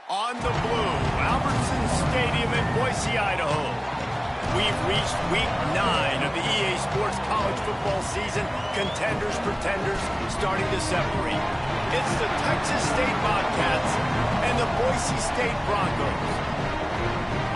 On the blue, Albertson Stadium in Boise, Idaho. We've reached week 9 of the EA Sports college football season. Contenders, pretenders, starting to separate. It's the Texas State Bobcats and the Boise State Broncos.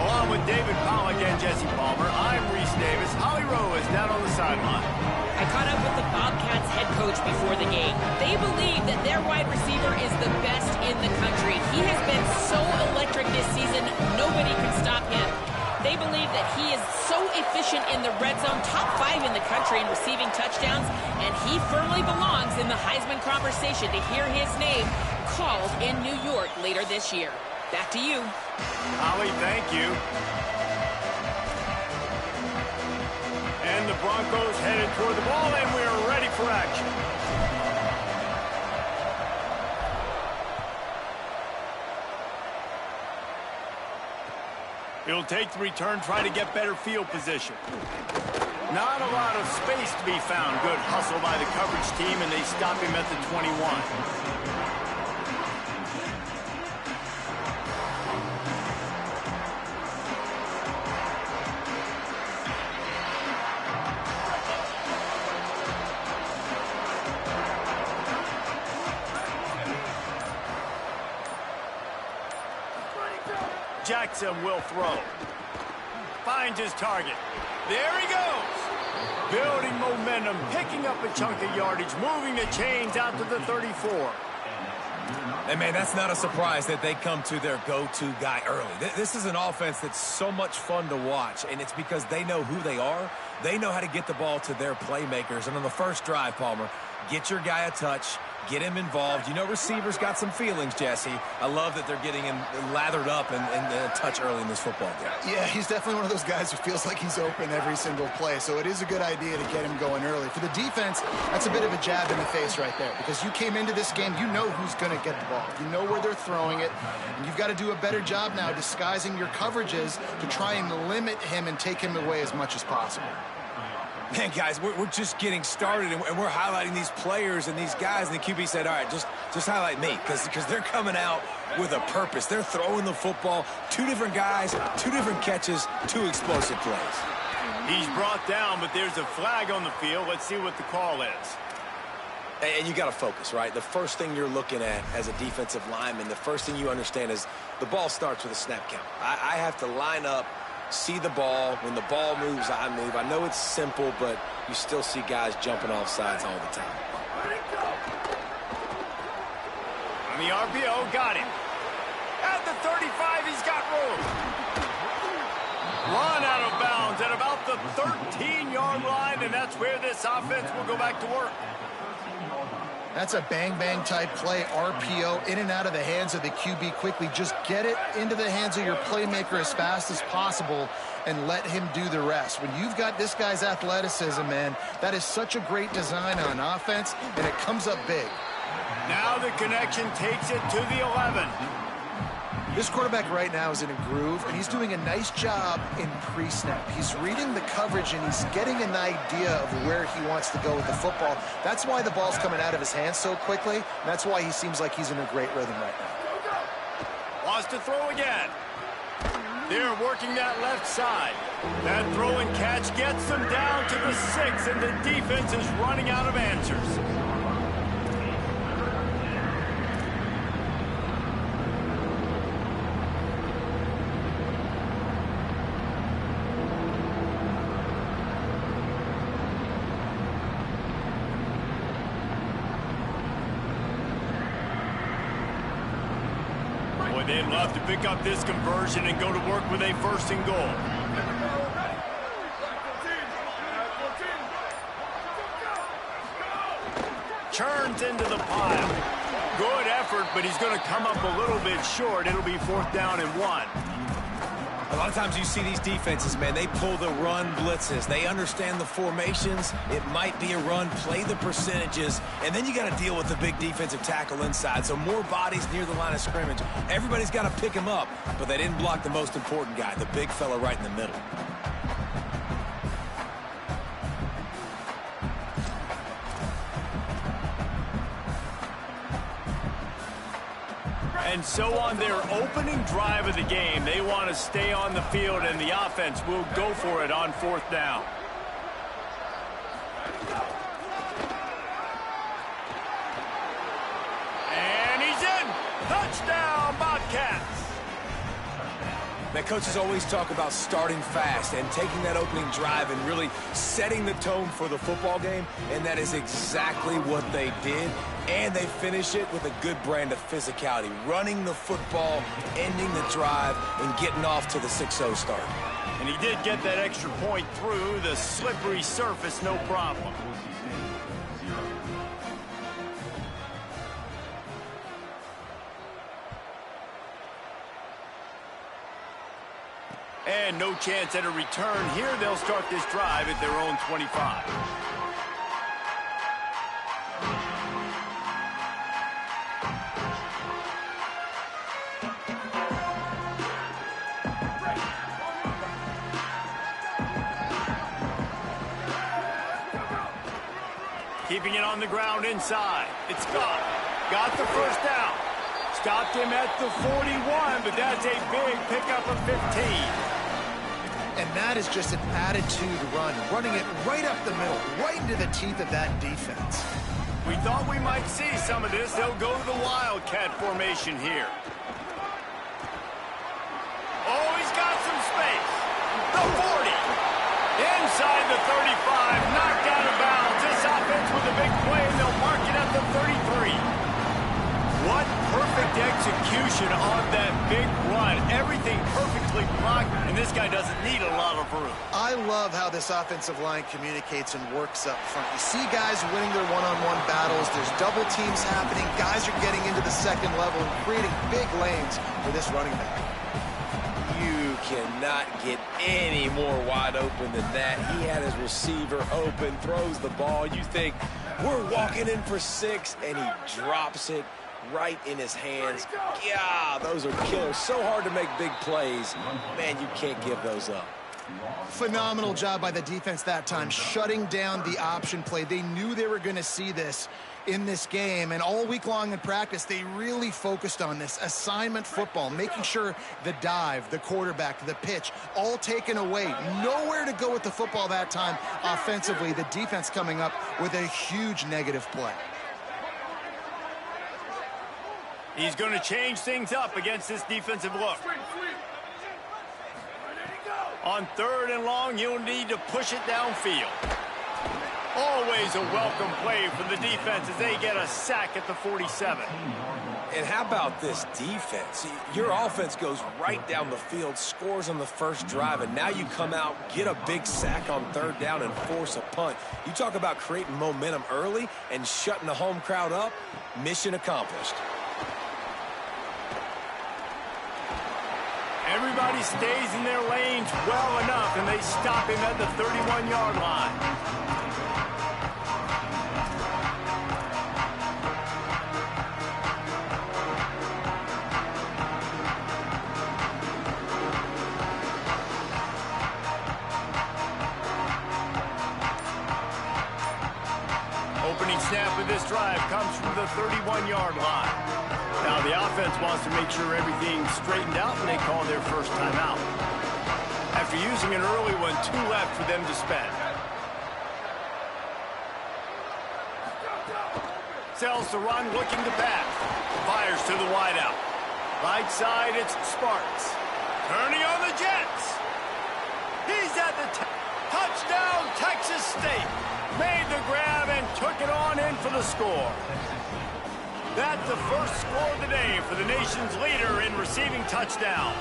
Along with David Pollack and Jesse Palmer, I'm Reese Davis. Holly Rowe is down on the sideline. I caught up with the Bobcats head coach before the game. They believe that their wide receiver is the best in the country. He has been so electric this season, nobody can stop him. They believe that he is so efficient in the red zone, top 5 in the country in receiving touchdowns, and he firmly belongs in the Heisman conversation to hear his name called in New York later this year. Back to you. Holly, thank you. And the Broncos headed toward the ball, and we're ready for action. It'll take the return, try to get better field position. Not a lot of space to be found. Good hustle by the coverage team, and they stop him at the 21. Jackson will throw. Finds his target. There he goes. Building momentum, picking up a chunk of yardage, moving the chains out to the 34. And, man, that's not a surprise that they come to their go-to guy early. This is an offense that's so much fun to watch, and it's because they know who they are. They know how to get the ball to their playmakers. And on the first drive, Palmer, get your guy a touch, get him involved. You know receivers got some feelings, Jesse. I love that they're getting him lathered up and a touch early in this football game. Yeah, he's definitely one of those guys who feels like he's open every single play, so it is a good idea to get him going early. For the defense, that's a bit of a jab in the face right there, because you came into this game, you know who's going to get the ball. You know where they're throwing it, and you've got to do a better job now disguising your coverages to try and limit him and take him away as much as possible. Man, guys, we're just getting started, and we're highlighting these players and these guys, and the QB said, all right, just highlight me, because they're coming out with a purpose. They're throwing the football. 2 different guys, 2 different catches, 2 explosive plays. He's brought down, but there's a flag on the field. Let's see what the call is. And you got to focus, right? The first thing you're looking at as a defensive lineman, the first thing you understand is the ball starts with a snap count. I have to line up, see the ball. When the ball moves, I move. I know it's simple, but you still see guys jumping off sides all the time. On the RPO, got him. At the 35, he's got room. Run out of bounds at about the 13-yard line, and that's where this offense will go back to work. That's a bang-bang type play, RPO, in and out of the hands of the QB quickly. Just get it into the hands of your playmaker as fast as possible and let him do the rest. When you've got this guy's athleticism, man, that is such a great design on offense, and it comes up big. Now the connection takes it to the 11. This quarterback right now is in a groove, and he's doing a nice job in pre-snap. He's reading the coverage, and he's getting an idea of where he wants to go with the football. That's why the ball's coming out of his hands so quickly, and that's why he seems like he's in a great rhythm right now. Wants to throw again. They're working that left side. That throw and catch gets them down to the 6, and the defense is running out of answers. They'd love to pick up this conversion and go to work with a 1st and goal. Churns into the pile. Good effort, but he's going to come up a little bit short. It'll be 4th down and 1. A lot of times you see these defenses, man, they pull the run blitzes. They understand the formations. It might be a run, play the percentages, and then you got to deal with the big defensive tackle inside. So more bodies near the line of scrimmage. Everybody's got to pick him up, but they didn't block the most important guy, the big fella right in the middle. And so on their opening drive of the game, they want to stay on the field, and the offense will go for it on 4th down. And he's in. Touchdown, Bobcats. Now, coaches always talk about starting fast and taking that opening drive and really setting the tone for the football game, and that is exactly what they did. And they finish it with a good brand of physicality, running the football, ending the drive, and getting off to the 6-0 start. And he did get that extra point through the slippery surface, no problem. And no chance at a return here. They'll start this drive at their own 25. Keeping it on the ground inside. It's Scott. Got the first down. Stopped him at the 41, but that's a big pickup of 15. And that is just an attitude run, running it right up the middle, right into the teeth of that defense. We thought we might see some of this. They'll go to the Wildcat formation here. Oh, he's got some space. The 40. Inside the 35, knocked out of bounds. This offense with a big play, and they'll mark it at the 33. What perfect execution on that big run. Everything perfectly blocked, and this guy doesn't need a lot of room. I love how this offensive line communicates and works up front. You see guys winning their one-on-one battles. There's double teams happening. Guys are getting into the second level and creating big lanes for this running back. You cannot get any more wide open than that. He had his receiver open, throws the ball. You think, we're walking in for 6, and he drops it right in his hands. Yeah, those are killers. So hard to make big plays. Man, you can't give those up. Phenomenal job by the defense that time, shutting down the option play. They knew they were going to see this in this game, and all week long in practice, they really focused on this assignment football, making sure the dive, the quarterback, the pitch, all taken away. Nowhere to go with the football that time offensively. The defense coming up with a huge negative play. He's going to change things up against this defensive look. On 3rd and long, you'll need to push it downfield. Always a welcome play for the defense as they get a sack at the 47. And how about this defense? Your offense goes right down the field, scores on the first drive, and now you come out, get a big sack on 3rd down, and force a punt. You talk about creating momentum early and shutting the home crowd up. Mission accomplished. Everybody stays in their lanes well enough, and they stop him at the 31-yard line. Opening snap of this drive comes from the 31-yard line. Now the offense wants to make sure everything's straightened out, and they call their first timeout. After using an early one, 2 left for them to spend. Sells the run, looking to pass. Fires to the wideout. Right side, it's Sparks. Turning on the Jets. He's at the touchdown, Texas State. Made the grab and took it on in for the score. That's the first score of the day for the nation's leader in receiving touchdowns.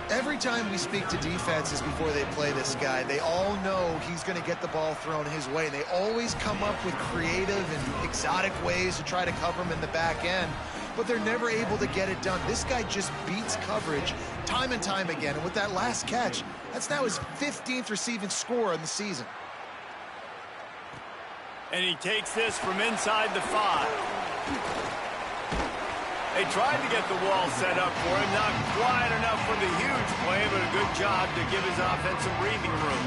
Every time we speak to defenses before they play this guy, they all know he's going to get the ball thrown his way. They always come up with creative and exotic ways to try to cover him in the back end, but they're never able to get it done. This guy just beats coverage time and time again, and with that last catch, that's now his 15th receiving score in the season. And he takes this from inside the 5. They tried to get the wall set up for him, not quite enough for the huge play, but a good job to give his offense some breathing room.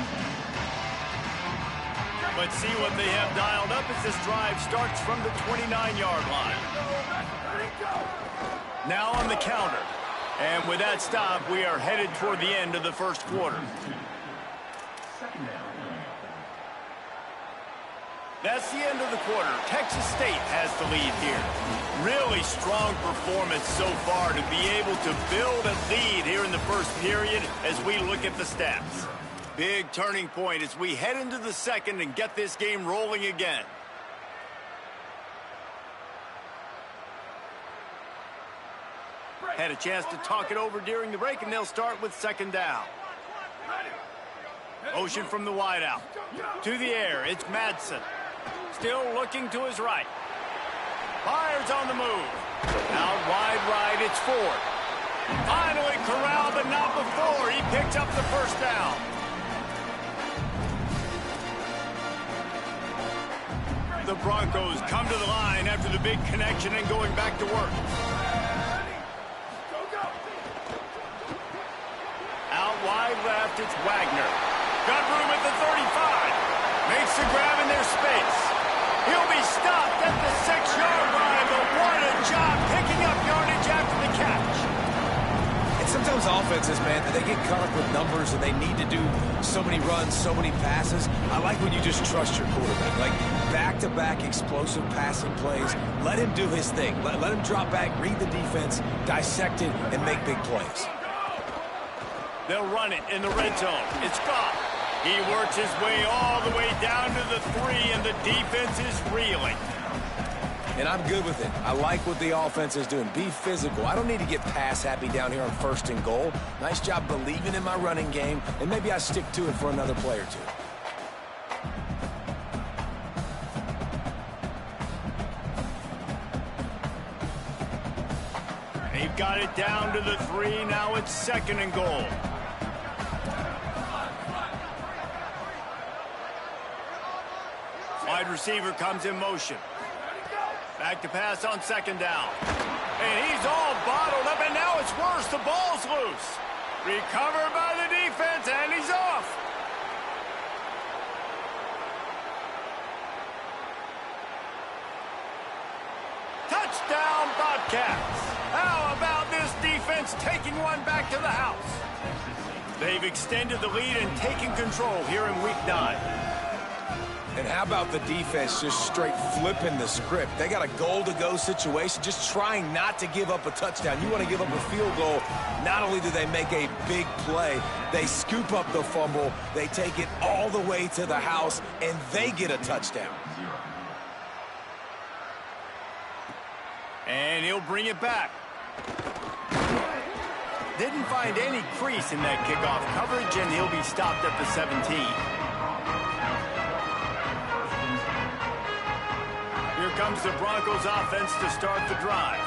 Let's see what they have dialed up as this drive starts from the 29-yard line. Now on the counter. And with that stop, we are headed toward the end of the first quarter. That's the end of the quarter. Texas State has the lead here. Really strong performance so far to be able to build a lead here in the first period as we look at the stats. Big turning point as we head into the second and get this game rolling again. Had a chance to talk it over during the break, and they'll start with second down. Motion from the wideout. To the air, it's Madsen. Still looking to his right. Fires on the move. Out wide right, it's Ford. Finally corralled, but not before. He picks up the first down. The Broncos come to the line after the big connection and going back to work. Out wide left, it's Wagner. Got room at the 35. Makes the grab in their space. He'll be stopped at the 6-yard line, but what a job picking up yardage after the catch. And sometimes offenses, man, they get caught up with numbers and they need to do so many runs, so many passes. I like when you just trust your quarterback. Like back-to-back explosive passing plays. Let him do his thing. Let him drop back, read the defense, dissect it, and make big plays. They'll run it in the red zone. It's Goff. He works his way all the way down to the 3, and the defense is reeling. And I'm good with it. I like what the offense is doing. Be physical. I don't need to get pass happy down here on 1st and goal. Nice job believing in my running game, and maybe I stick to it for another play or two. They've got it down to the 3. Now it's 2nd and goal. Wide receiver comes in motion. Back to pass on 2nd down. And he's all bottled up, and now it's worse. The ball's loose. Recovered by the defense, and he's off. Touchdown, Bobcats. How about this defense taking one back to the house? They've extended the lead and taken control here in Week 9. And how about the defense just straight flipping the script? They got a goal-to-go situation, just trying not to give up a touchdown. You want to give up a field goal, not only do they make a big play, they scoop up the fumble, they take it all the way to the house, and they get a touchdown. And he'll bring it back. Didn't find any crease in that kickoff coverage, and he'll be stopped at the 17. Here comes the Broncos offense to start the drive.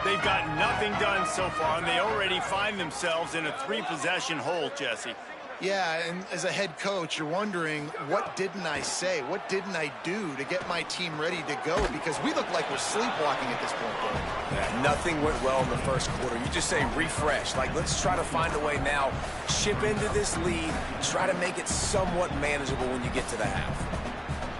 They've got nothing done so far, and they already find themselves in a 3-possession hole, Jesse. Yeah, and as a head coach, you're wondering, what didn't I say? What didn't I do to get my team ready to go? Because we look like we're sleepwalking at this point, Billy. Yeah, nothing went well in the first quarter. You just say refresh. Like, let's try to find a way now, chip into this lead, try to make it somewhat manageable when you get to the half.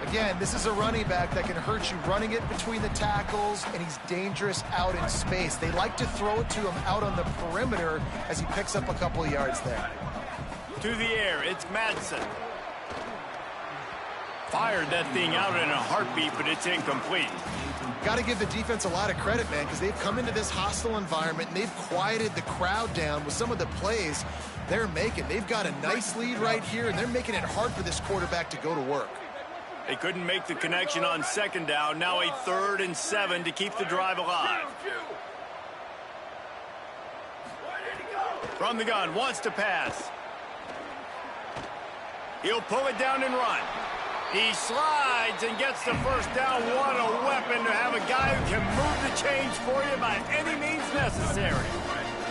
Again, this is a running back that can hurt you running it between the tackles, and he's dangerous out in space. They like to throw it to him out on the perimeter as he picks up a couple of yards there. To the air, it's Madsen. Fired that thing out in a heartbeat, but it's incomplete. Got to give the defense a lot of credit, man, because they've come into this hostile environment, and they've quieted the crowd down with some of the plays they're making. They've got a nice lead right here, and they're making it hard for this quarterback to go to work. They couldn't make the connection on 2nd down. Now a 3rd and 7 to keep the drive alive. From the gun, wants to pass. He'll pull it down and run. He slides and gets the first down. What a weapon to have a guy who can move the chains for you by any means necessary.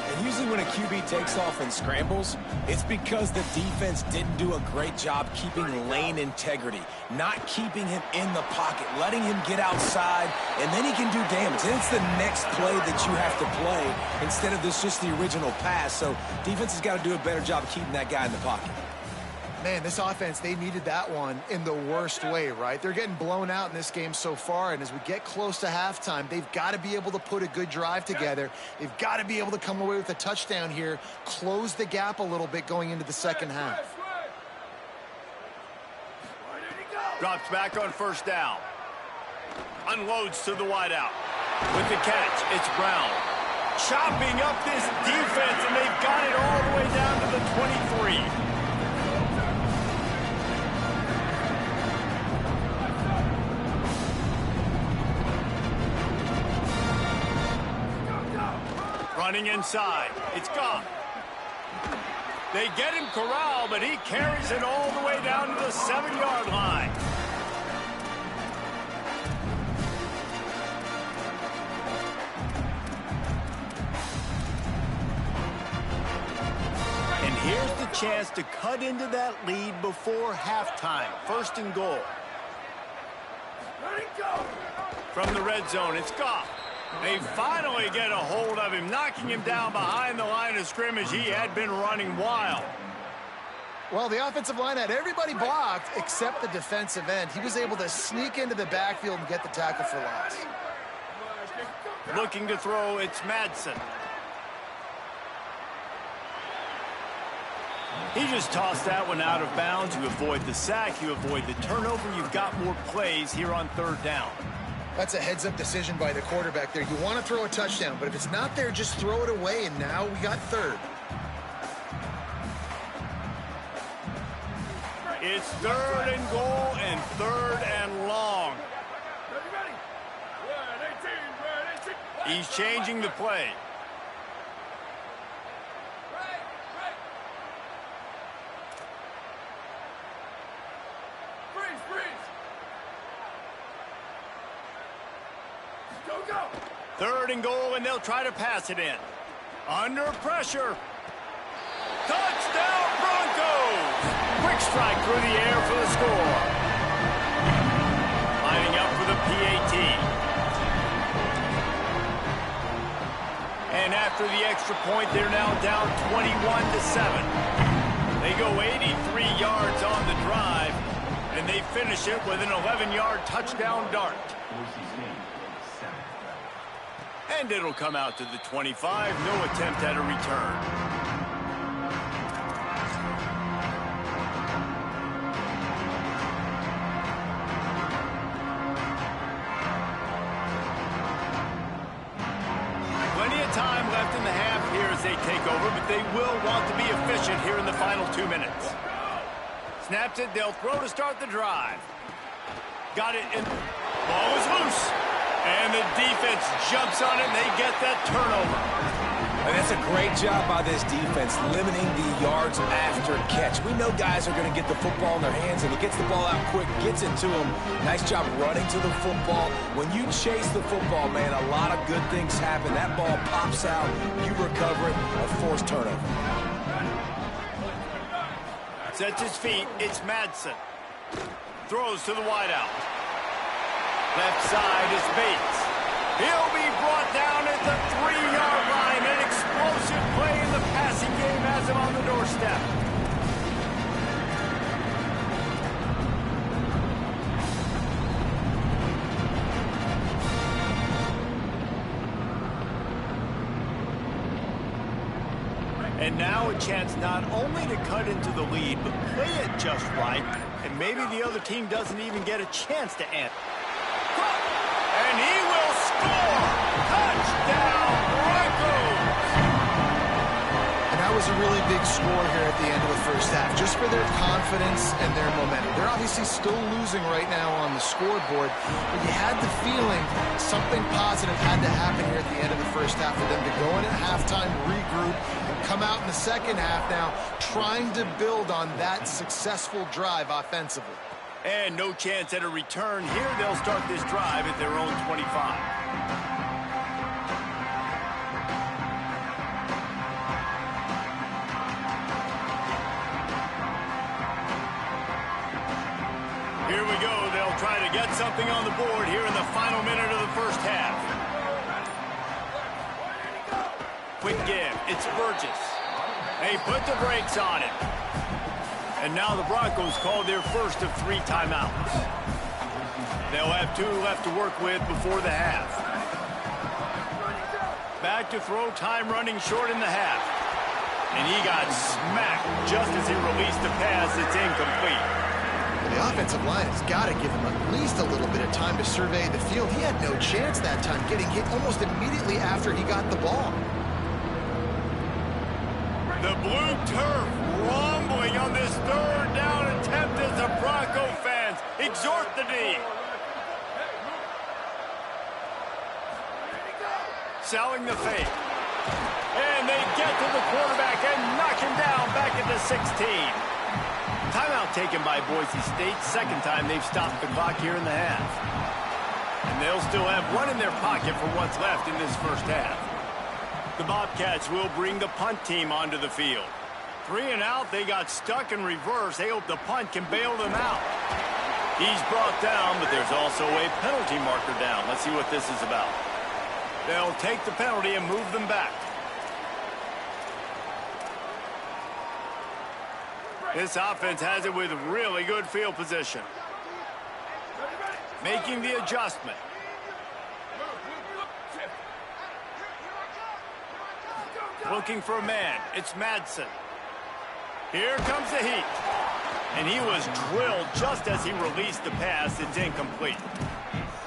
And usually when a QB takes off and scrambles, it's because the defense didn't do a great job keeping lane integrity, not keeping him in the pocket, letting him get outside, and then he can do damage. And it's the next play that you have to play instead of just the original pass. So defense has got to do a better job of keeping that guy in the pocket. Man, this offense, they needed that one in the worst way, right? They're getting blown out in this game so far, and as we get close to halftime, they've got to be able to put a good drive together. They've got to be able to come away with a touchdown here, close the gap a little bit going into the second half. Drops back on first down. Unloads to the wideout. With the catch, it's Brown. Chopping up this defense, and they've got it all the way down to the 23. Running inside. It's gone. They get him corralled, but he carries it all the way down to the 7-yard line. And here's the chance to cut into that lead before halftime. First and goal. From the red zone, it's Goff. They finally get a hold of him, knocking him down behind the line of scrimmage. He had been running wild. Well, the offensive line had everybody blocked except the defensive end. He was able to sneak into the backfield and get the tackle for loss. Looking to throw, it's Madsen. He just tossed that one out of bounds. You avoid the sack, you avoid the turnover. You've got more plays here on third down. That's a heads-up decision by the quarterback there. You want to throw a touchdown, but if it's not there, just throw it away, and now we got third. It's third and goal and third and long. He's changing the play. Third and goal, and they'll try to pass it in. Under pressure. Touchdown, Broncos! Quick strike through the air for the score. Lining up for the PAT. And after the extra point, they're now down 21-7. They go 83 yards on the drive, and they finish it with an 11-yard touchdown dart. And it'll come out to the 25. No attempt at a return. Plenty of time left in the half here as they take over, but they will want to be efficient here in the final 2 minutes. Snaps it. They'll throw to start the drive. Got it, and ball is loose. And the defense jumps on it, and they get that turnover. And that's a great job by this defense, limiting the yards after catch. We know guys are going to get the football in their hands, and he gets the ball out quick, gets it to them. Nice job running to the football. When you chase the football, man, a lot of good things happen. That ball pops out, you recover it, a forced turnover. Sets his feet, it's Madsen. Throws to the wideout. Left side is Bates. He'll be brought down at the 3-yard line. An explosive play in the passing game has him on the doorstep. And now a chance not only to cut into the lead, but play it just right. And maybe the other team doesn't even get a chance to answer. And he will score! Touchdown, Broncos! And that was a really big score here at the end of the first half, just for their confidence and their momentum. They're obviously still losing right now on the scoreboard, but you had the feeling something positive had to happen here at the end of the first half for them to go in at halftime, regroup, and come out in the second half now trying to build on that successful drive offensively. And no chance at a return here. They'll start this drive at their own 25. Here we go. They'll try to get something on the board here in the final minute of the first half. Quick give. It's Burgess. They put the brakes on it. And now the Broncos call their first of 3 timeouts. They'll have 2 left to work with before the half. Back to throw, time running short in the half. And he got smacked just as he released the pass. It's incomplete. The offensive line has got to give him at least a little bit of time to survey the field. He had no chance that time, getting hit almost immediately after he got the ball. The blue turf rumbling on this 3rd down attempt as the Bronco fans exhort the D. Selling the fake. And they get to the quarterback and knock him down back at the 16. Timeout taken by Boise State. 2nd time they've stopped the clock here in the half. And they'll still have 1 in their pocket for what's left in this first half. The Bobcats will bring the punt team onto the field. 3 and out, they got stuck in reverse. They hope the punt can bail them out. He's brought down, but there's also a penalty marker down. Let's see what this is about. They'll take the penalty and move them back. This offense has it with really good field position. Making the adjustment. Looking for a man. It's Madsen. Here comes the heat. And he was drilled just as he released the pass. It's incomplete.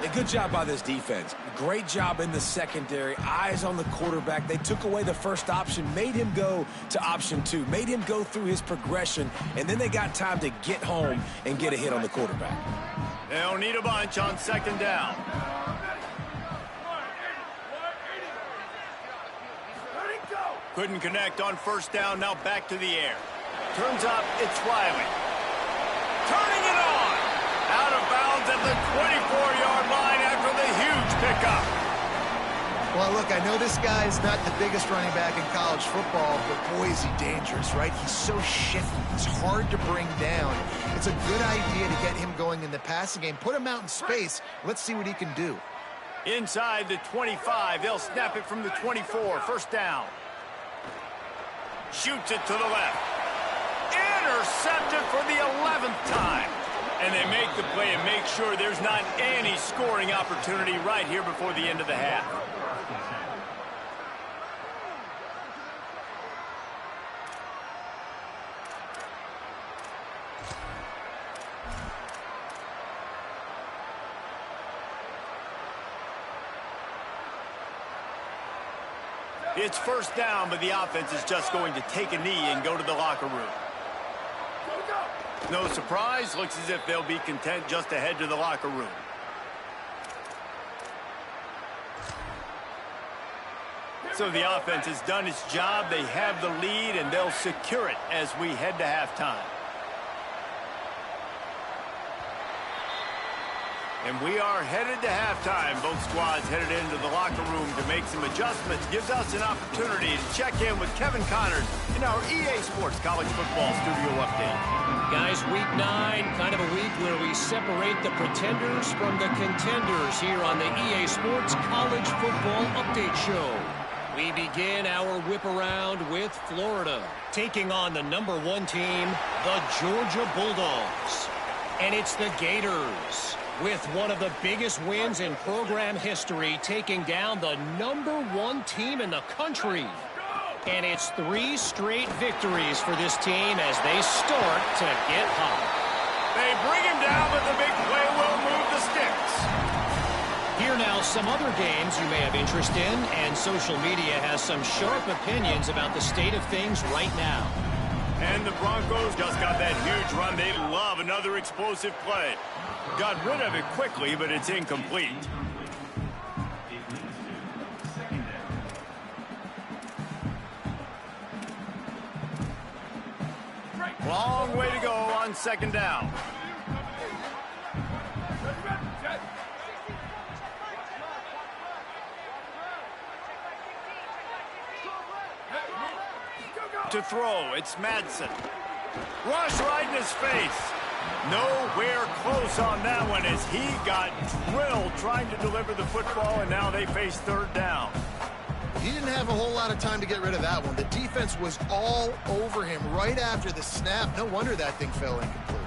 A good job by this defense. Great job in the secondary. Eyes on the quarterback. They took away the first option, made him go to option 2, made him go through his progression, and then they got time to get home and get a hit on the quarterback. They'll need a bunch on 2nd down. Couldn't connect on 1st down. Now back to the air. Turns up. It's Riley. Turning it on. Out of bounds at the 24-yard line after the huge pickup. Well, look, I know this guy is not the biggest running back in college football, but boy, is he dangerous, right? He's so shifty. He's hard to bring down. It's a good idea to get him going in the passing game. Put him out in space. Let's see what he can do. Inside the 25. They'll snap it from the 24. 1st down. Shoots it to the left. Intercepted for the 11th time. And they make the play and make sure there's not any scoring opportunity right here before the end of the half. It's 1st down, but the offense is just going to take a knee and go to the locker room. No surprise, looks as if they'll be content just to head to the locker room. So the offense has done its job. They have the lead, and they'll secure it as we head to halftime. And we are headed to halftime. Both squads headed into the locker room to make some adjustments. Gives us an opportunity to check in with Kevin Connors in our EA Sports College Football Studio Update. Guys, week 9, kind of a week where we separate the pretenders from the contenders here on the EA Sports College Football Update Show. We begin our whip around with Florida, taking on the #1 team, the Georgia Bulldogs. And it's the Gators, with one of the biggest wins in program history, taking down the #1 team in the country. And it's 3 straight victories for this team as they start to get hot. They bring him down, but the big play will move the sticks. Here now, some other games you may have interest in, and social media has some sharp opinions about the state of things right now. And the Broncos just got that huge run. They love another explosive play. Got rid of it quickly, but it's incomplete. Long way to go on 2nd down. To throw, it's Madsen. Rush right in his face. Nowhere close on that one as he got drilled trying to deliver the football, and now they face 3rd down. He didn't have a whole lot of time to get rid of that one. The defense was all over him right after the snap. No wonder that thing fell incomplete.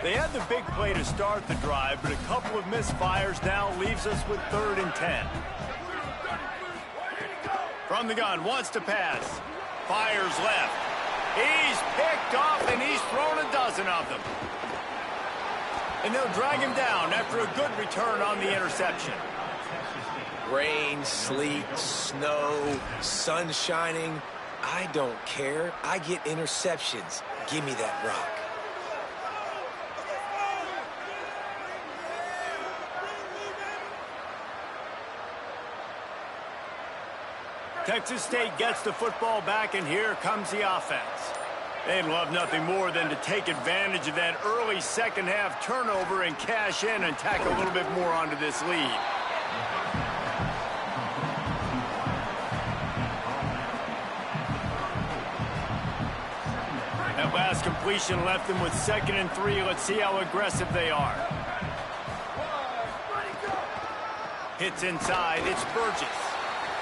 They had the big play to start the drive, but a couple of misfires now leaves us with 3rd and 10. From the gun, wants to pass. Fires left. He's picked off, and he's thrown a dozen of them. And they'll drag him down after a good return on the interception. Rain, sleet, snow, sun shining. I don't care. I get interceptions. Give me that rock. Texas State gets the football back, and here comes the offense. They'd love nothing more than to take advantage of that early second-half turnover and cash in and tack a little bit more onto this lead. That last completion left them with 2nd and 3. Let's see how aggressive they are. Hits inside. It's Burgess.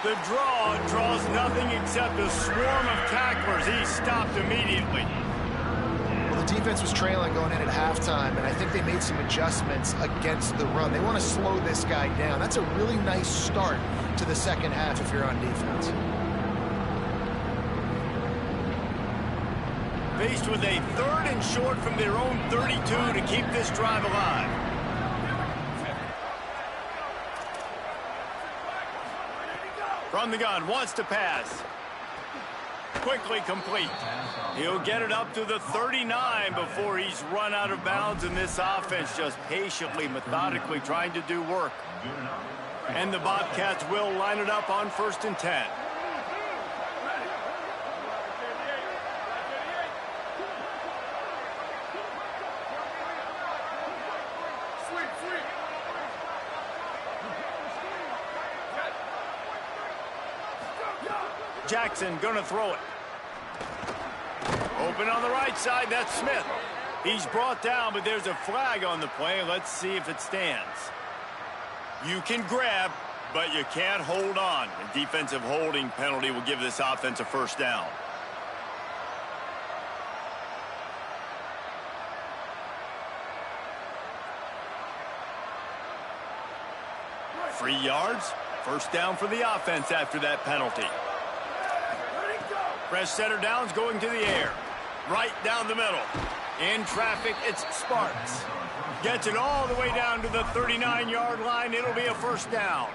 The draw draws nothing except a swarm of tacklers. He's stopped immediately. Well, the defense was trailing going in at halftime, and I think they made some adjustments against the run. They want to slow this guy down. That's a really nice start to the second half if you're on defense. Faced with a 3rd and short from their own 32 to keep this drive alive. From the gun, wants to pass. Quickly complete. He'll get it up to the 39 before he's run out of bounds, and this offense just patiently, methodically trying to do work. And the Bobcats will line it up on 1st and 10. Jackson gonna throw it. Open on the right side, that's Smith. He's brought down, but there's a flag on the play. Let's see if it stands. You can grab, but you can't hold on. A defensive holding penalty will give this offense a 1st down. Free yards, 1st down for the offense after that penalty. Fresh center downs going to the air. Right down the middle. In traffic, it's Sparks. Gets it all the way down to the 39-yard line. It'll be a 1st down.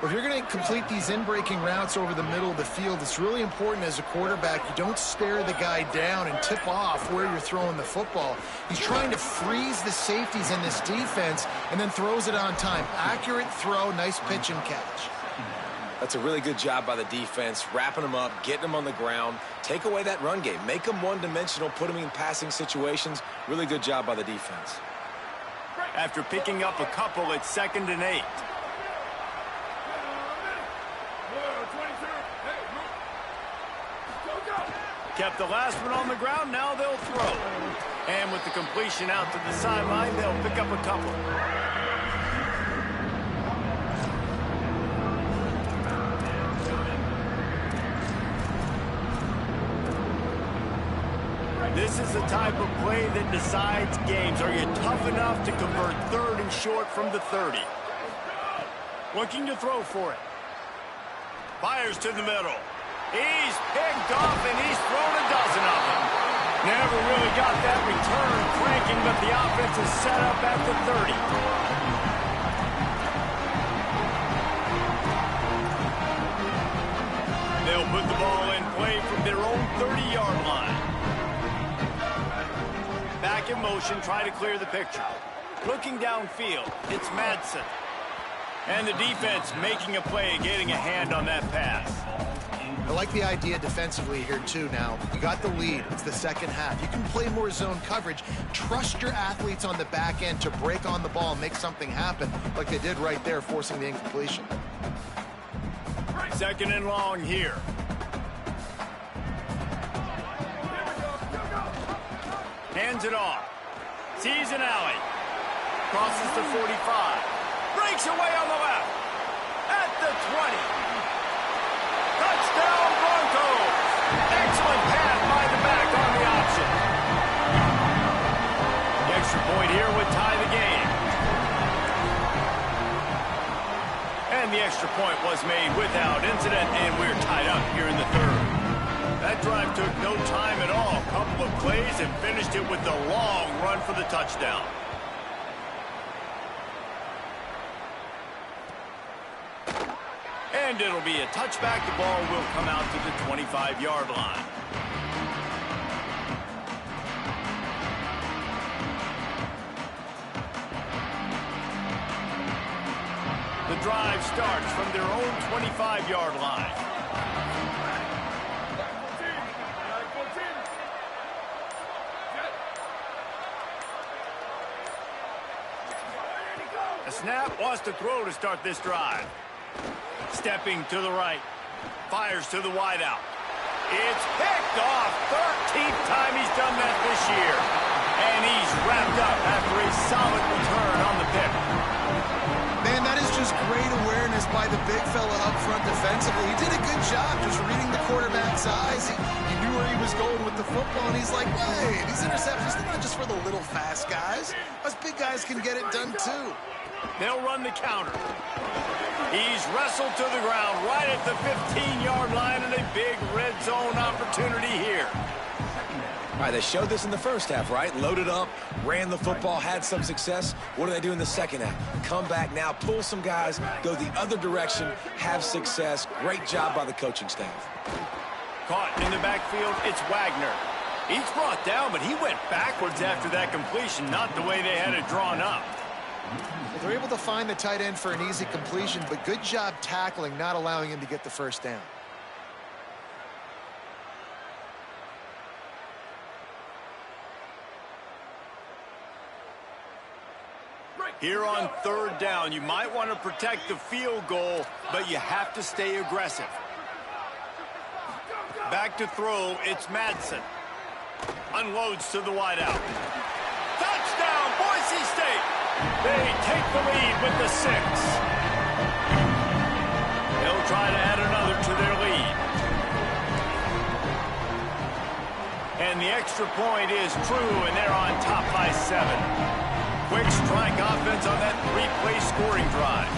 Well, if you're going to complete these in-breaking routes over the middle of the field, it's really important as a quarterback you don't stare the guy down and tip off where you're throwing the football. He's trying to freeze the safeties in this defense and then throws it on time. Accurate throw, nice pitch and catch. That's a really good job by the defense, wrapping them up, getting them on the ground, take away that run game, make them one-dimensional, put them in passing situations. Really good job by the defense. After picking up a couple, it's 2nd and 8. Kept the last one on the ground, now they'll throw. And with the completion out to the sideline, they'll pick up a couple. This is the type of play that decides games. Are you tough enough to convert 3rd and short from the 30? Looking to throw for it. Fires to the middle. He's picked off, and he's thrown a dozen of them. Never really got that return cranking, but the offense is set up at the 30. They'll put the ball in play from their own 30-yard line. Back in motion, try to clear the picture. Looking downfield, it's Madsen. And the defense making a play, getting a hand on that pass. I like the idea defensively here, too, now. You got the lead. It's the second half. You can play more zone coverage. Trust your athletes on the back end to break on the ball and make something happen, like they did right there, forcing the incompletion. 2nd and long here. Hands it off. Sees an alley. Crosses the 45. Breaks away on the left. At the 20. extra point was made without incident, and we're tied up here in the third. That drive took no time at all. A couple of plays and finished it with the long run for the touchdown. And it'll be a touchback. The ball will come out to the 25-yard line. The drive starts from their own 25-yard line. The snap wants to throw to start this drive. Stepping to the right. Fires to the wideout. It's picked off. 13th time he's done that this year. And he's wrapped up after a solid return on the pick. Man, that is just great awareness by the big fella up front defensively. He did a good job just reading the quarterback's eyes. He knew where he was going with the football, and he's like, hey, these interceptions, they're not just for the little fast guys. Us big guys can get it done too. They'll run the counter. He's wrestled to the ground right at the 15-yard line, and a big red zone opportunity here. All right, they showed this in the first half, right? Loaded up, ran the football, had some success. What do they do in the second half? Come back now, pull some guys, go the other direction, have success. Great job by the coaching staff. Caught in the backfield, it's Wagner. He's brought down, but he went backwards after that completion, not the way they had it drawn up. Well, they're able to find the tight end for an easy completion, but good job tackling, not allowing him to get the first down. Here on third down, you might want to protect the field goal, but you have to stay aggressive. Back to throw, it's Madsen. Unloads to the wideout. Touchdown, Boise State! They take the lead with the 6. They'll try to add another to their lead. And the extra point is true, and they're on top by 7. Quick strike offense on that 3-play scoring drive.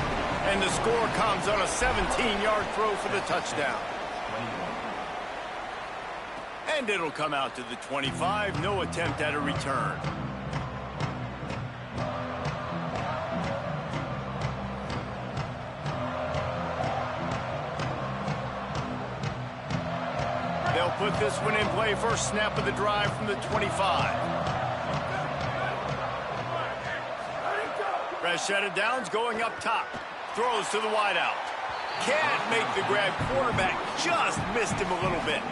And the score comes on a 17-yard throw for the touchdown. And it'll come out to the 25. No attempt at a return. They'll put this one in play. First snap of the drive from the 25. Rashad Downs going up top. Throws to the wideout. Can't make the grab. Quarterback just missed him a little bit.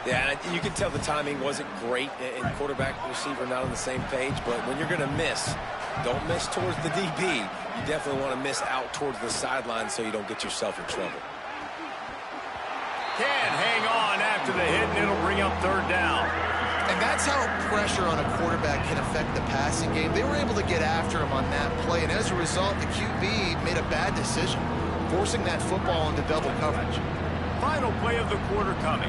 Yeah, you can tell the timing wasn't great, and quarterback and receiver not on the same page, but when you're going to miss, don't miss towards the DB. You definitely want to miss out towards the sideline so you don't get yourself in trouble. Can't hang on after the hit, and it'll bring up third down. And that's how pressure on a quarterback can affect the passing game. They were able to get after him on that play, and as a result, the QB made a bad decision, forcing that football into double coverage. Final play of the quarter coming.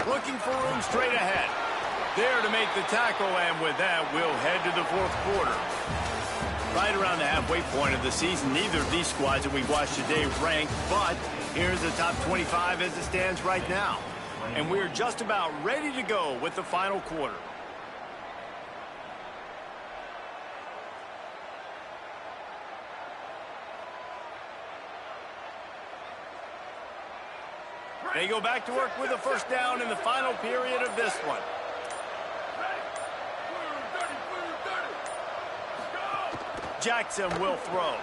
Looking for room straight ahead. There to make the tackle, and with that, we'll head to the fourth quarter. Right around the halfway point of the season, neither of these squads that we've watched today ranked, but here's the top 25 as it stands right now. And we're just about ready to go with the final quarter. They go back to work with a first down in the final period of this one. Jackson will throw.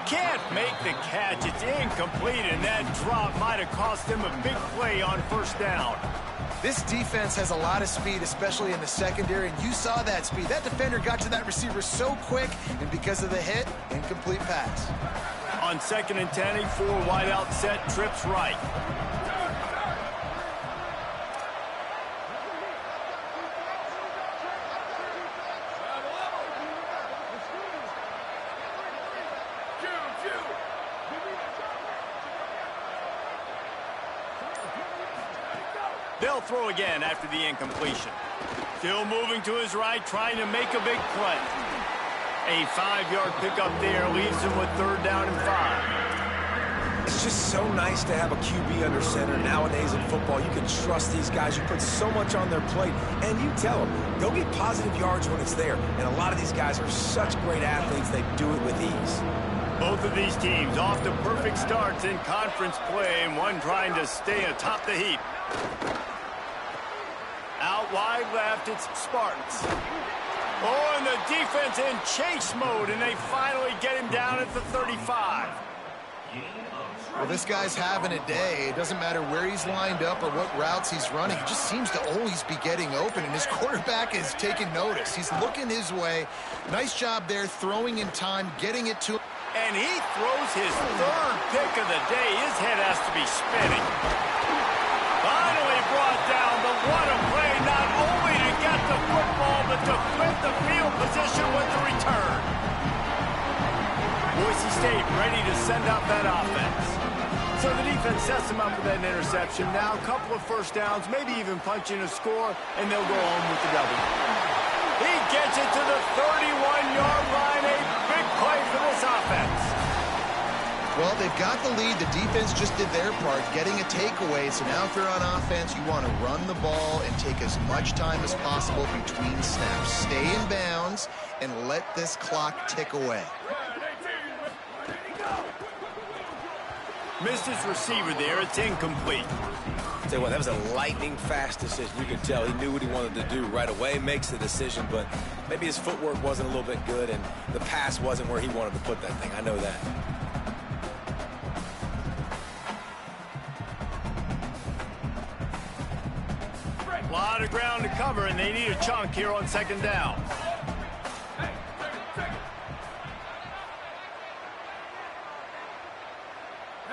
Can't make the catch. It's incomplete, and that drop might have cost him a big play on first down. This defense has a lot of speed, especially in the secondary, and you saw that speed. That defender got to that receiver so quick, and because of the hit, incomplete pass. On 2nd and 10, a 4 wideout set, trips right. They'll throw again after the incompletion. Still moving to his right, trying to make a big play. A 5-yard pickup there leaves him with 3rd down and 5. It's just so nice to have a QB under center. Nowadays in football, you can trust these guys. You put so much on their plate, and you tell them, go get positive yards when it's there. And a lot of these guys are such great athletes, they do it with ease. Both of these teams off to perfect starts in conference play, and one trying to stay atop the heap. Out wide left, it's Spartans. Oh, and the defense in chase mode, and they finally get him down at the 35. Well, this guy's having a day. It doesn't matter where he's lined up or what routes he's running. He just seems to always be getting open, and his quarterback is taking notice. He's looking his way. Nice job there, throwing in time, getting it to him. And he throws his 3rd pick of the day. His head has to be spinning. Finally brought down, but what a play, not only to get the football, but to flip the field position with the return. Boise State ready to send out that offense. So the defense sets them up with that interception. Now a couple of first downs, maybe even punching a score, and they'll go home with the W. He gets it to the 31-yard line. A big play for this offense. Well, they've got the lead. The defense just did their part, getting a takeaway. So now if you're on offense, you want to run the ball and take as much time as possible between snaps. Stay in bounds and let this clock tick away. Missed his receiver there. It's incomplete. Tell you what, that was a lightning-fast decision. You could tell he knew what he wanted to do right away, makes the decision, but maybe his footwork wasn't a little bit good, and the pass wasn't where he wanted to put that thing. I know that. A lot of ground to cover, and they need a chunk here on 2nd down.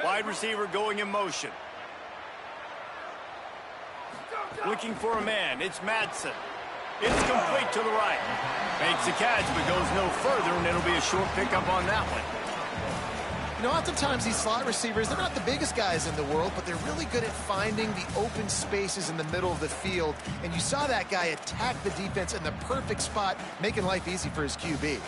Wide receiver going in motion. Looking for a man. It's Madsen. It's complete to the right. Makes the catch, but goes no further, and it'll be a short pickup on that one. You know, oftentimes these slot receivers, they're not the biggest guys in the world, but they're really good at finding the open spaces in the middle of the field. And you saw that guy attack the defense in the perfect spot, making life easy for his QB.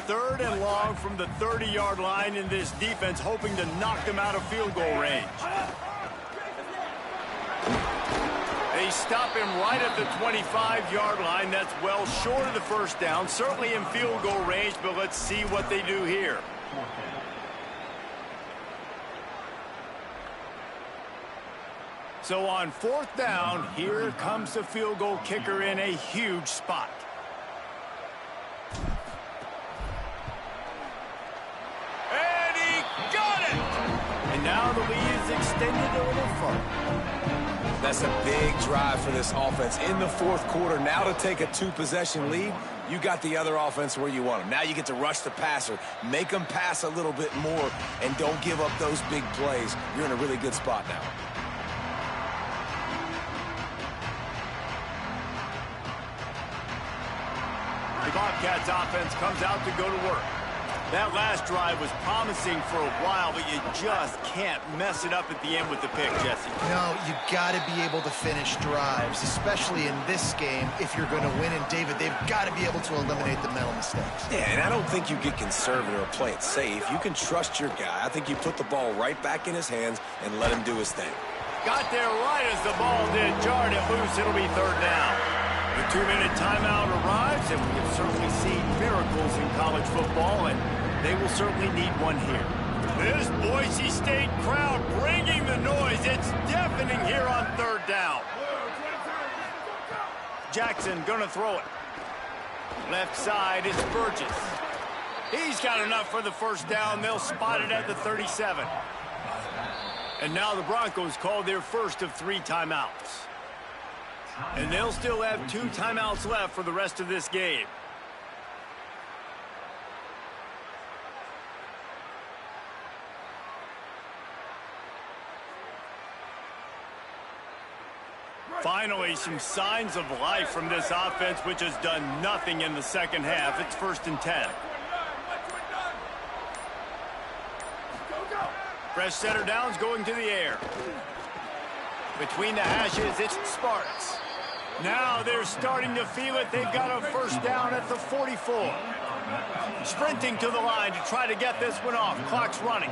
Third and long from the 30-yard line, in this defense hoping to knock them out of field goal range. They stop him right at the 25-yard line. That's well short of the first down, certainly in field goal range, but let's see what they do here. So on 4th down, here comes the field goal kicker in a huge spot. And he got it! And now the lead is extended a little further. That's a big drive for this offense in the 4th quarter. Now to take a 2-possession lead, you got the other offense where you want them. Now you get to rush the passer, make them pass a little bit more, and don't give up those big plays. You're in a really good spot now. The Bobcats offense comes out to go to work. That last drive was promising for a while, but you just can't mess it up at the end with the pick, Jesse. No, you got to be able to finish drives, especially in this game if you're going to win. And, David, they've got to be able to eliminate the mental mistakes. Yeah, and I don't think you get conservative or play it safe. You can trust your guy. I think you put the ball right back in his hands and let him do his thing. Got there right as the ball did. Jarred it loose. It'll be 3rd down. The 2-minute timeout arrives, and we have certainly seen miracles in college football, and they will certainly need one here. This Boise State crowd bringing the noise. It's deafening here on 3rd down. Jackson gonna throw it. Left side is Burgess. He's got enough for the 1st down. They'll spot it at the 37. And now the Broncos call their first of 3 timeouts. And they'll still have 2 timeouts left for the rest of this game. Finally, some signs of life from this offense, which has done nothing in the 2nd half. It's 1st and 10. Fresh center downs going to the air. Between the hashes, it's Sparks. Now they're starting to feel it. They've got a first down at the 44. Sprinting to the line to try to get this one off. Clock's running.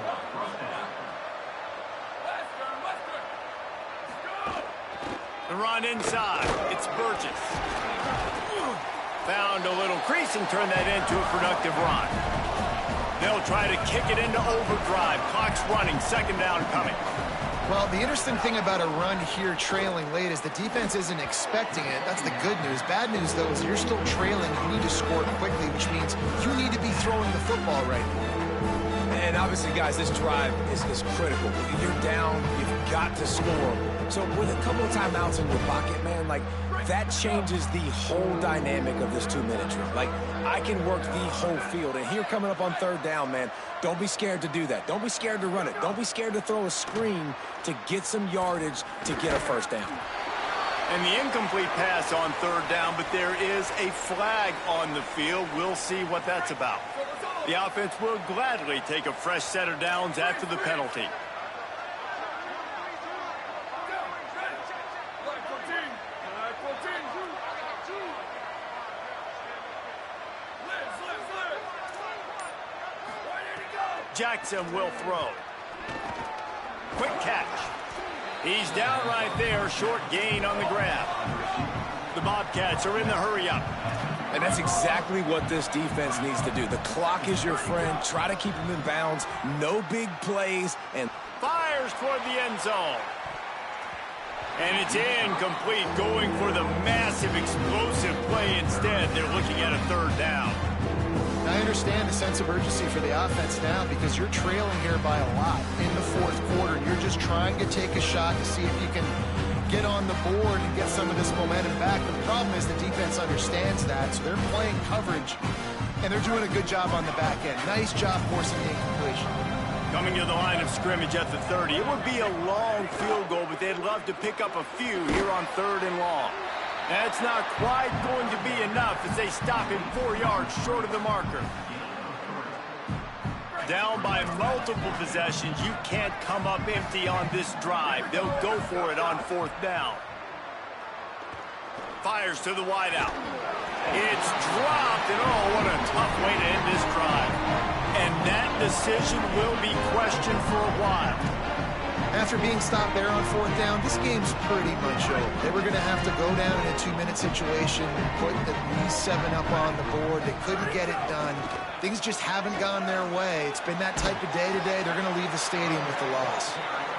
The run inside. It's Burgess. Found a little crease and turned that into a productive run. They'll try to kick it into overdrive. Clock's running. Second down coming. Well, the interesting thing about a run here trailing late is the defense isn't expecting it. That's the good news. Bad news, though, is you're still trailing. You need to score quickly, which means you need to be throwing the football right now. And obviously, guys, this drive is critical. You're down. You've got to score. So with a couple of timeouts in your pocket, man, like, that changes the whole dynamic of this 2-minute drill. Like, I can work the whole field. And here coming up on third down, man, don't be scared to do that. Don't be scared to run it. Don't be scared to throw a screen to get some yardage to get a first down. And the incomplete pass on third down, but there is a flag on the field. We'll see what that's about. The offense will gladly take a fresh set of downs after the penalty. Jackson will throw. Quick catch. He's down right there. Short gain on the grab. The Bobcats are in the hurry-up. And that's exactly what this defense needs to do. The clock is your friend. Try to keep them in bounds. No big plays. And fires toward the end zone. And it's incomplete. Going for the massive explosive play instead. They're looking at a third down. I understand the sense of urgency for the offense now because you're trailing here by a lot in the fourth quarter. You're just trying to take a shot to see if you can get on the board and get some of this momentum back. But the problem is the defense understands that, so they're playing coverage, and they're doing a good job on the back end. Nice job forcing the incompletion. Coming to the line of scrimmage at the 30. It would be a long field goal, but they'd love to pick up a few here on third and long. That's not quite going to be enough as they stop him 4 yards short of the marker. Down by multiple possessions, you can't come up empty on this drive. They'll go for it on fourth down. Fires to the wideout. It's dropped, and oh, what a tough way to end this drive. And that decision will be questioned for a while. After being stopped there on fourth down, this game's pretty much over. They were going to have to go down in a 2-minute situation, put at least 7 up on the board. They couldn't get it done. Things just haven't gone their way. It's been that type of day today. They're going to leave the stadium with the loss.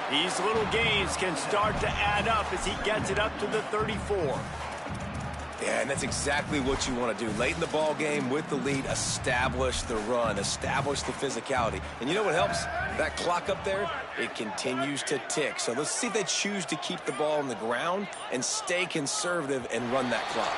These little gains can start to add up as he gets it up to the 34. Yeah, and that's exactly what you want to do. Late in the ball game with the lead, establish the run, establish the physicality. And you know what helps? That clock up there, it continues to tick. So let's see if they choose to keep the ball on the ground and stay conservative and run that clock.